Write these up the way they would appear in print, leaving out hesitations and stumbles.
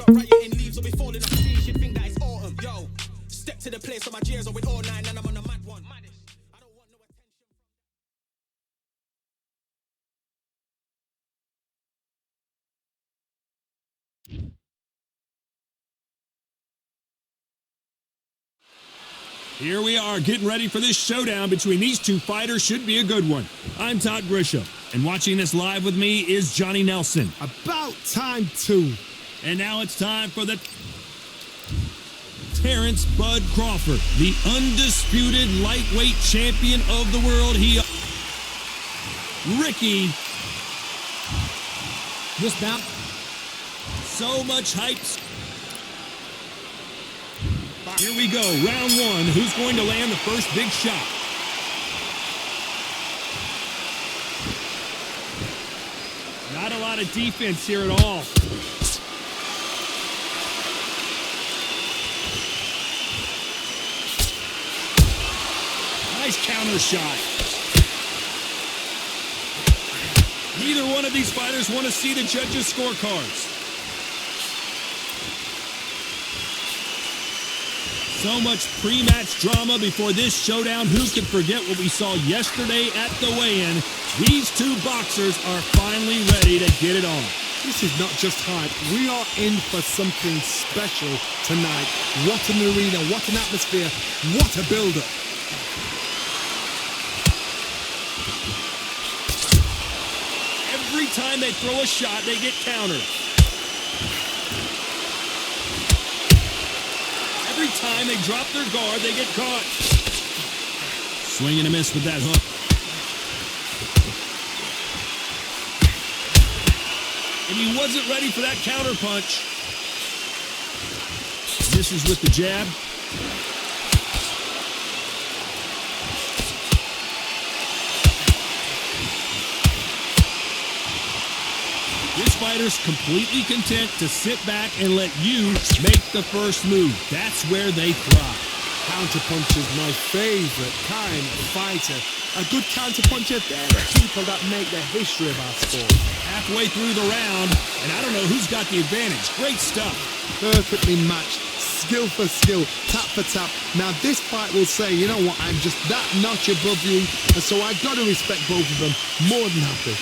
Writing leaves will be falling off trees, you'd think that it's autumn. Yo, step to the place where my gears are with all nine and I'm on a mad one. I don't want no attention. Here we are, getting ready for this showdown between these two fighters. Should be a good one. I'm Todd Grisham, and watching this live with me is Johnny Nelson. About time, too. And now it's time for the Terence Bud Crawford, the undisputed lightweight champion of the world. Ricky. This bout. So much hype. Here we go, round one. Who's going to land the first big shot? Not a lot of defense here at all. Nice counter shot. Neither one of these fighters want to see the judges' scorecards. So much pre-match drama before this showdown. Who can forget what we saw yesterday at the weigh-in? These two boxers are finally ready to get it on. This is not just hype. We are in for something special tonight. What an arena, what an atmosphere, what a build-up. Every time they throw a shot, they get countered. Every time they drop their guard, they get caught. Swing and a miss with that hook. And he wasn't ready for that counter punch. Misses with the jab. This fighter's completely content to sit back and let you make the first move. That's where they thrive. Counterpuncher's my favorite kind of fighter. A good counterpuncher, they're the people that make the history of our sport. Halfway through the round, and I don't know who's got the advantage. Great stuff. Perfectly matched, skill for skill, tap for tap. Now this fight will say, you know what, I'm just that notch above you, and so I got to respect both of them. More than happy.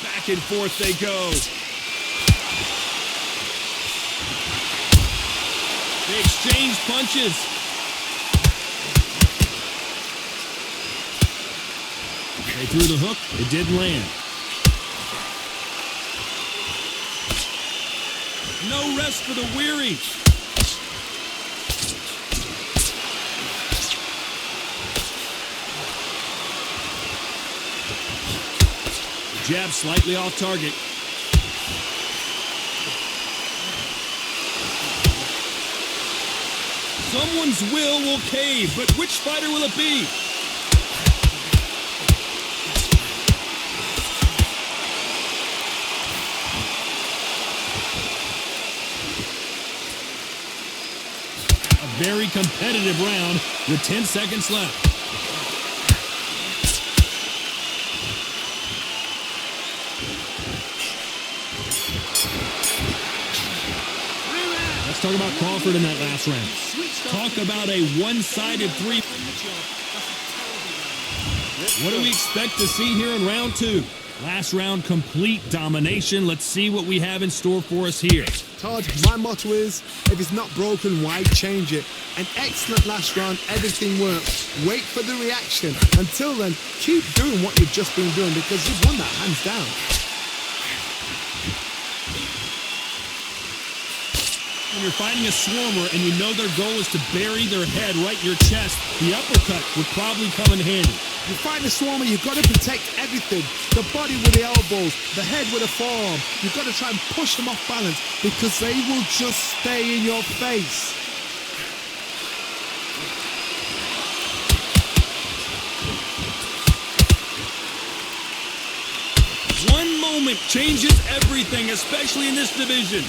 Back and forth they go. They exchange punches. They threw the hook. It didn't land. No rest for the weary. Jab slightly off target. Someone's will cave, but which fighter will it be? A very competitive round with 10 seconds left. Let's talk about Crawford in that last round. Talk about a one-sided three. What do we expect to see here in round two? Last round, complete domination. Let's see what we have in store for us here. Todd, my motto is, if it's not broken, why change it? An excellent last round, everything works. Wait for the reaction. Until then, keep doing what you've just been doing because you've won that hands down. When you're fighting a swarmer and you know their goal is to bury their head right in your chest, the uppercut would probably come in handy. You fight a swarmer, you've got to protect everything. The body with the elbows, the head with the forearm. You've got to try and push them off balance because they will just stay in your face. One moment changes everything, especially in this division.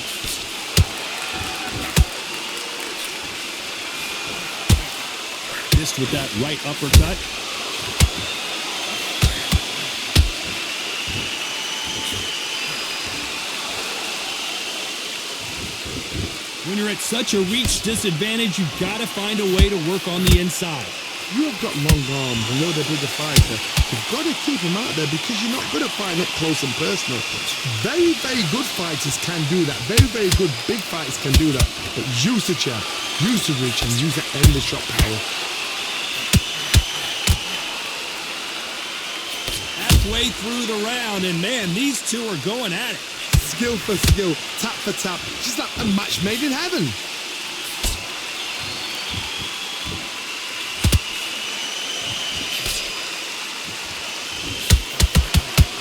Missed with that right uppercut. When you're at such a reach disadvantage, you've got to find a way to work on the inside. You have got long arms and you're the bigger fighter. You've got to keep them out there because you're not good at fighting up close and personal. Very, very good fighters can do that. Very, very good big fighters can do that. But use the jab, use the reach, and use that end of shot power. Halfway through the round, and man, these two are going at it. Skill for skill, tap for tap, just like a match made in heaven.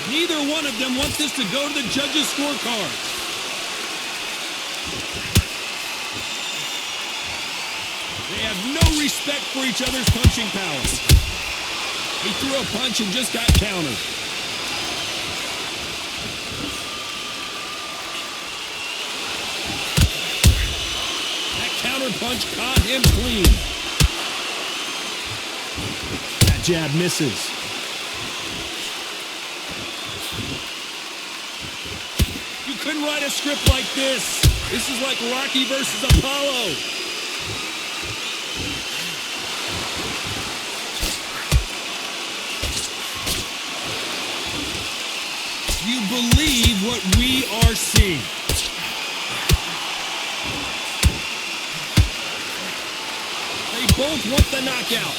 Neither one of them wants this to go to the judges' scorecards. They have no respect for each other's punching power. He threw a punch and just got countered. That counter punch caught him clean. That jab misses. You couldn't write a script like this. This is like Rocky versus Apollo. You believe what we are seeing. They both want the knockout.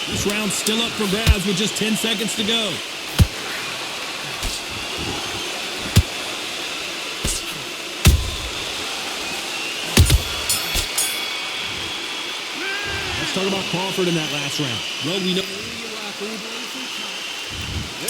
This round's still up for grabs with just 10 seconds to go. Let's talk about Crawford in that last round. Well, we know.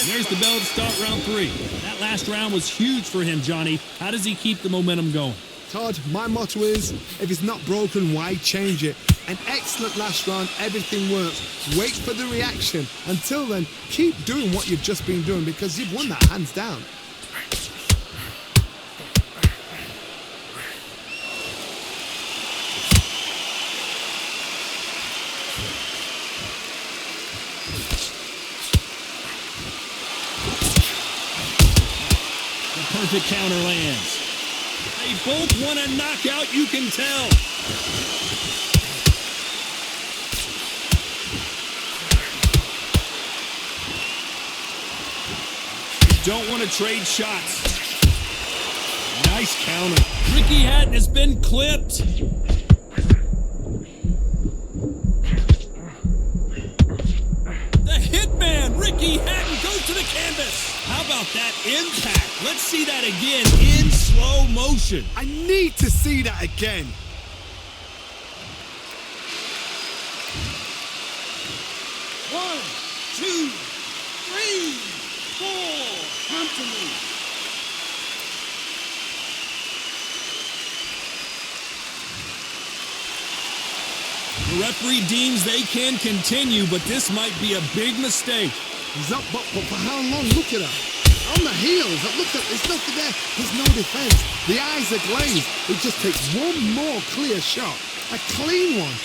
There's the bell to start round 3. That last round was huge for him, Johnny. How does he keep the momentum going? Todd, my motto is, if it's not broken, why change it? An excellent last round, everything works. Wait for the reaction. Until then, keep doing what you've just been doing because you've won that hands down. The perfect counter lands. They both want a knockout, you can tell. Don't want to trade shots. Nice counter. Ricky Hatton has been clipped. The hitman, Ricky Hatton, goes to the canvas. How about that impact? Let's see that again in slow motion. I need to see that again. One, two, three, four. Come to me. The referee deems they can continue, but this might be a big mistake. He's up, but for how long? Look at her. On the heels. Look at, there's nothing there. There's no defense. The eyes are glazed. It just takes one more clear shot. A clean one.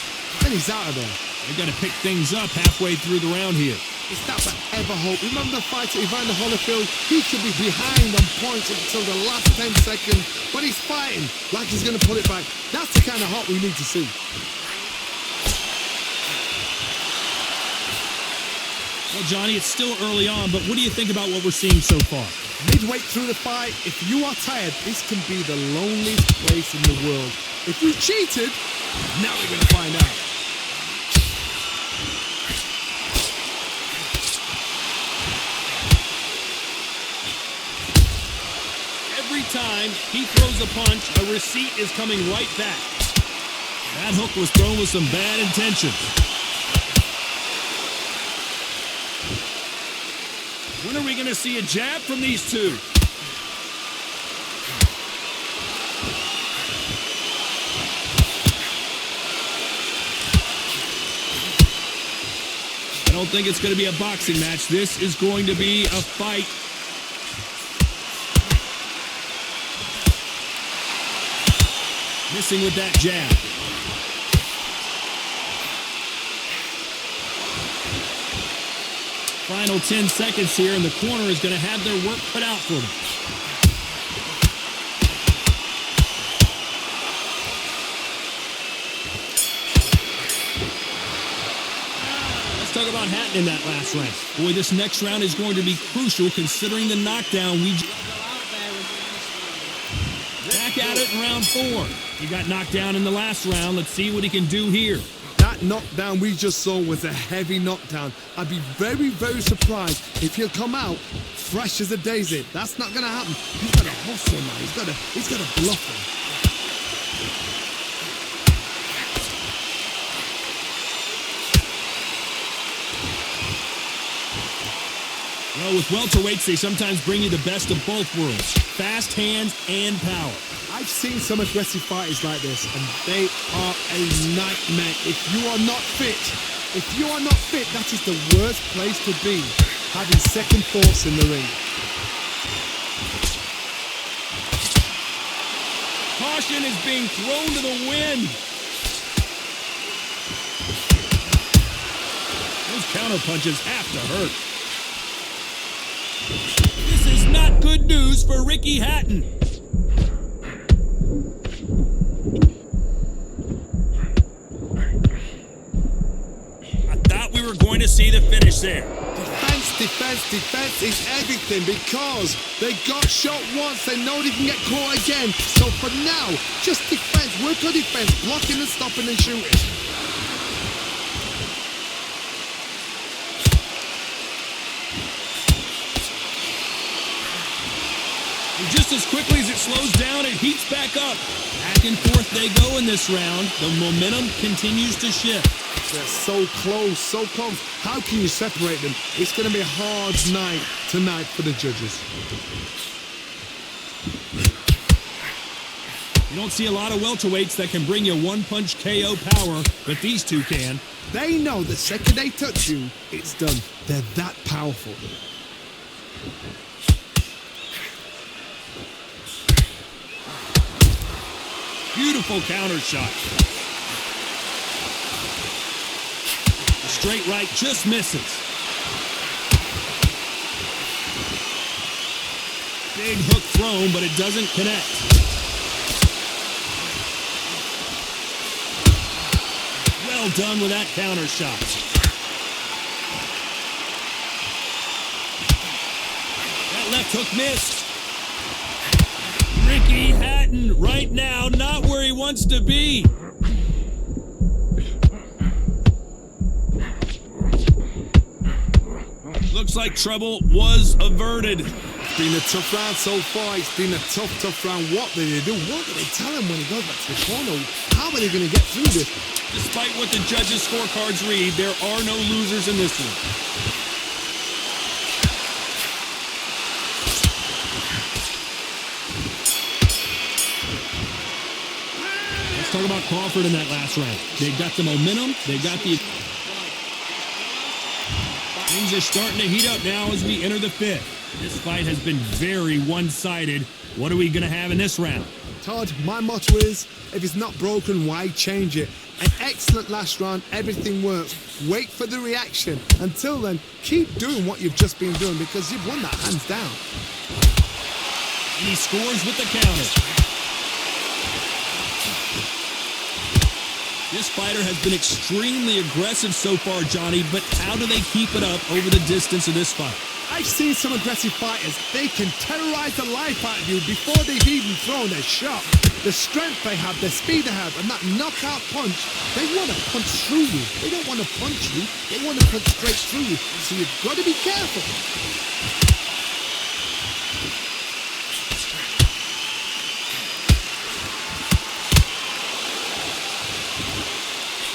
Then he's out of there. They've got to pick things up halfway through the round here. It's that forever hope. Remember the fight at Evander Holyfield? He could be behind on points until the last 10 seconds, but he's fighting like he's going to put it back. That's the kind of hope we need to see. Well, Johnny, it's still early on, but what do you think about what we're seeing so far? Midway through the fight, if you are tired, this can be the loneliest place in the world. If we cheated, now we're going to find out. Every time he throws a punch, a receipt is coming right back. That hook was thrown with some bad intention. When are we going to see a jab from these two? I don't think it's going to be a boxing match. This is going to be a fight. Missing with that jab. Final 10 seconds here, and the corner is going to have their work cut out for them. Let's talk about Hatton in that last round. Boy, this next round is going to be crucial considering the knockdown we back at it in round 4. He got knocked down in the last round. Let's see what he can do here. That knockdown we just saw was a heavy knockdown. I'd be very, very surprised if he'll come out fresh as a daisy. That's not going to happen. He's got to hustle, man. He's got to bluff him. Well, with welterweights, they sometimes bring you the best of both worlds. Fast hands and power. I've seen some aggressive fighters like this, and they are a nightmare. If you are not fit, that is the worst place to be, having second thoughts in the ring. Caution is being thrown to the wind. Those counter punches have to hurt. This is not good news for Ricky Hatton. I thought we were going to see the finish there. Defense is everything, because they got shot once, they know they can get caught again. So for now, just defense, work on defense, blocking and stopping and shooting. And just as quickly as it slows down, it heats back up. Back and forth they go in this round. The momentum continues to shift. They're so close, so close. How can you separate them? It's going to be a hard night tonight for the judges. You don't see a lot of welterweights that can bring you one-punch KO power, but these two can. They know the second they touch you, it's done. They're that powerful. Beautiful counter shot. The straight right just misses. Big hook thrown, but it doesn't connect. Well done with that counter shot. That left hook missed. Ricky Hatton right now not where he wants to be. Looks like trouble was averted. It's been a tough round so far. It's been a tough round. What did they do? What did they tell him when he goes back to the corner? How are they going to get through this? Despite what the judges' scorecards read, there are no losers in this one. Let's talk about Crawford in that last round. They got the momentum. They got the... Things are starting to heat up now as we enter the 5th. This fight has been very one-sided. What are we going to have in this round? Todd, my motto is, if it's not broken, why change it? An excellent last round, everything works. Wait for the reaction. Until then, keep doing what you've just been doing, because you've won that hands down. And he scores with the counter. This fighter has been extremely aggressive so far, Johnny, but how do they keep it up over the distance of this fight? I've seen some aggressive fighters. They can terrorize the life out of you before they've even thrown their shot. The strength they have, the speed they have, and that knockout punch, they want to punch through you. They don't want to punch you. They want to punch straight through you. So you've got to be careful.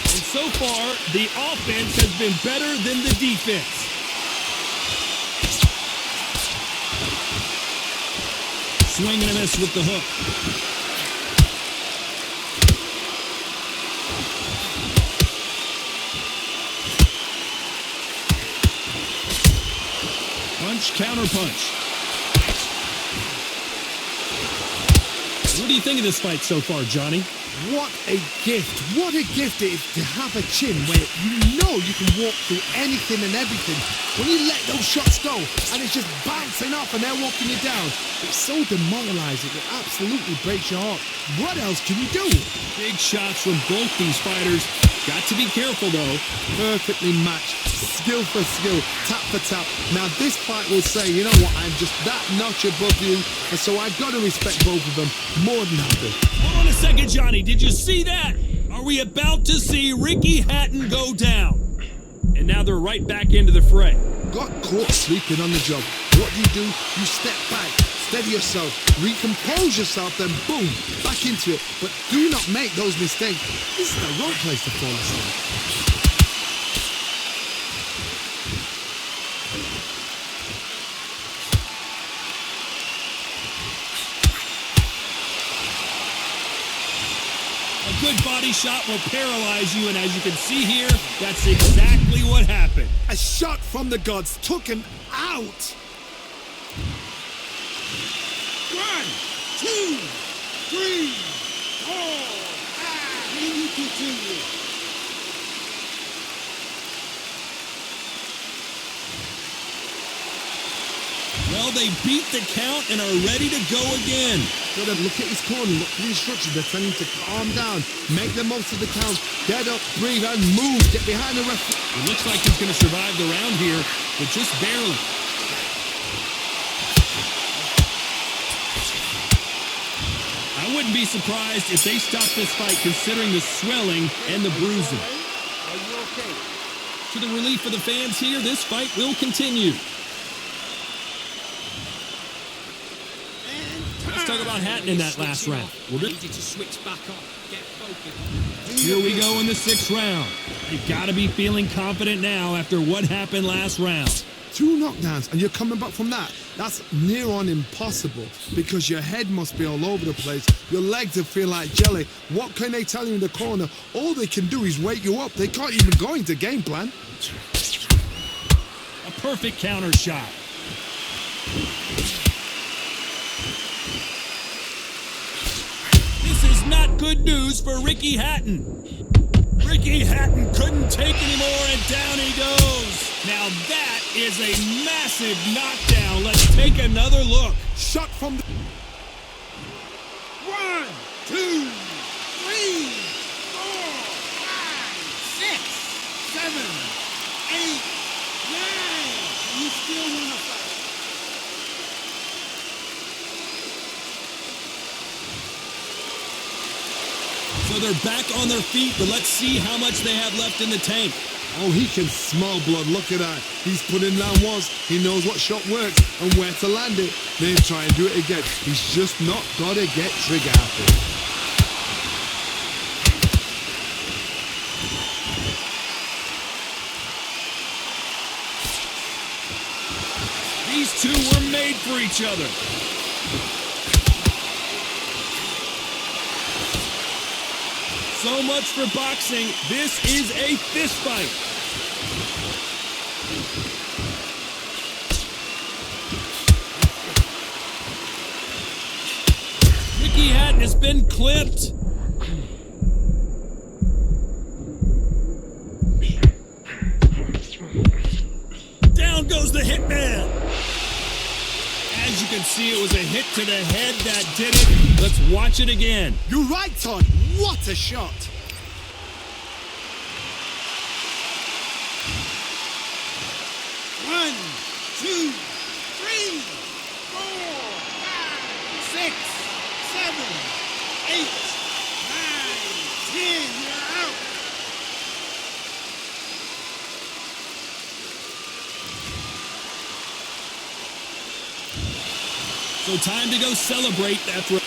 And so far, the offense has been better than the defense. Swing and a miss with the hook. Punch, counter punch. What do you think of this fight so far, Johnny? What a gift. What a gift it is to have a chin where you know you can walk through anything and everything. When you let those shots go and it's just bouncing off and they're walking you down, it's so demoralizing. It absolutely breaks your heart. What else can you do? Big shots from both these fighters. Got to be careful, though. Perfectly matched. Skill for skill. Tap for tap. Now, this fight will say, you know what, I'm just that notch above you, and so I've got to respect both of them more than happy. Hold on a second, Johnny. Did you see that? Are we about to see Ricky Hatton go down? And now they're right back into the fray. Got caught sleeping on the job. What do? You step back, steady yourself, recompose yourself, then boom, back into it. But do not make those mistakes. This is the wrong place to fall asleep. A good body shot will paralyze you, and as you can see here, that's exactly what happened. A shot from the gods took him out. 1, 2, 3, 4, 5. Can you continue? Well, they beat the count and are ready to go again. Gotta look at his corner, look at the instructions. They're telling him to calm down, make the most of the count, get up, breathe, and move. Get behind the referee. It looks like he's going to survive the round here, but just barely. I wouldn't be surprised if they stopped this fight considering the swelling and the bruising. Are you okay? To the relief of the fans here, this fight will continue. Let's talk about Hatton in that last round. Easy to switch back on. Get focused. Here we go in the 6th round. You've got to be feeling confident now after what happened last round. 2 knockdowns and you're coming back from that. That's near on impossible because your head must be all over the place. Your legs will feel like jelly. What can they tell you in the corner? All they can do is wake you up. They can't even go into game plan. A perfect counter shot. This is not good news for Ricky Hatton. Ricky Hatton couldn't take anymore, and down he goes. Now that is a massive knockdown. Let's take another look. Shot from the... 1, 2, 3, 4, 5, 6, 7, 8, 9. You still want to fight? So they're back on their feet, but let's see how much they have left in the tank. Oh, he can smell blood. Look at that. He's putting down once. He knows what shot works and where to land it. Then try and do it again. He's just not got to get trigger happy. These two were made for each other. So much for boxing. This is a fist fight. Ricky Hatton has been clipped. Down goes the hitman. As you can see, it was a hit to the head that did it. Let's watch it again. You're right, Todd. What a shot. One, 2, 3, 4, 5, 6, 7, 8, 9, 10. You're out. So time to go celebrate after